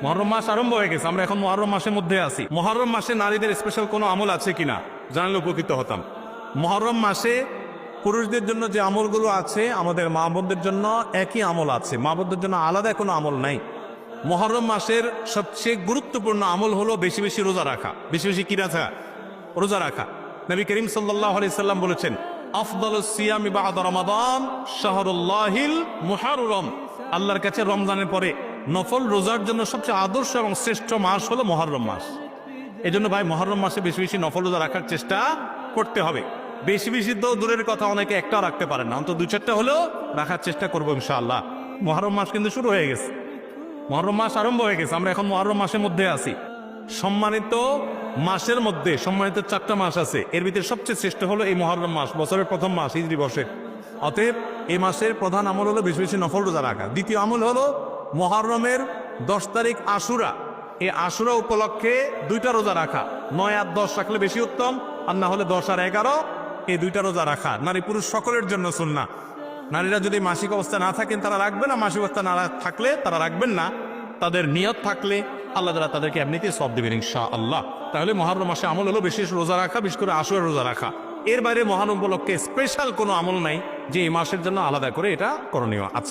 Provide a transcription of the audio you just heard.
মুহররম মাস আরম্ভ হয়ে গেছে, আমরা এখন মুহররম মাসের মধ্যে আছি। মুহররম মাসে নারীদের স্পেশাল কোনো আমল আছে কিনা জানলে উপকৃত হতাম। মুহররম মাসে পুরুষদের জন্য যে আমলগুলো আছে, আমাদের মা বোনদের জন্য একই আমল আছে, মা বোনদের জন্য আলাদা কোনো আমল নাই। মুহররম মাসের সবচেয়ে গুরুত্বপূর্ণ আমল হলো বেশি বেশি রোজা রাখা। বেশি বেশি কি রাখা? রোজা রাখা। নবী করিম সাল্লাল্লাহু আলাইহি সাল্লাম বলেছেন, আফদালুস সিয়ামি বা'দা রমাদান শাহরুল্লাহিল মুহররম। আল্লাহর কাছে রমজানের পরে নফল রোজার জন্য সবচেয়ে আদর্শ এবং শ্রেষ্ঠ মাস হলো মুহররম মাস। এই জন্য ভাই মুহররম মাসে বেশি বেশি নফল রোজা রাখার চেষ্টা করতে হবে। বেশি বেশি তো দূরের কথা, অনেকে একটাও রাখতে পারেন না, অন্তত 2-4টা হলেও রাখার চেষ্টা করবো ইনশাআল্লাহ। মুহররম মাস কিন্তু শুরু হয়ে গেছে, মুহররম মাস আরম্ভ হয়ে গেছে, আমরা এখন মুহররম মাসের মধ্যে আছি। সম্মানিত মাসের মধ্যে সম্মানিত 4টা মাস আছে, এর ভিতরে সবচেয়ে শ্রেষ্ঠ হলো এই মুহররম মাস, বছরের প্রথম মাস, হিজরি বর্ষের। অতএব এই মাসের প্রধান আমল হলো বেশি বেশি নফল রোজা রাখা। দ্বিতীয় আমল হলো মুহররমের 10 তারিখ আশুরা, এই আশুরা উপলক্ষে 2টা রোজা রাখা। 9 আর 10 রাখলে বেশি উত্তম, আর না হলে 10 আর 11 এই 2টা রোজা রাখা নারী পুরুষ সকলের জন্য সুন্নাহ। নারীরা যদি মাসিক অবস্থা না থাকেন তারা রাখবেন না, মাসিক অবস্থা না থাকলে তারা রাখবেন না। তাদের নিয়ত থাকলে আল্লাহ তাআলা তাদেরকে এমনিতেই সওয়াব দিবেন ইনশাআল্লাহ। তাহলে মুহররম মাসে আমল হলো বেশি রোজা রাখা, বিশেষ করে আশুরা রোজা রাখা। এর বাইরে মহান উপলক্ষে স্পেশাল কোনো আমল নাই যে এই মাসের জন্য আলাদা করে এটা করণীয় আছে।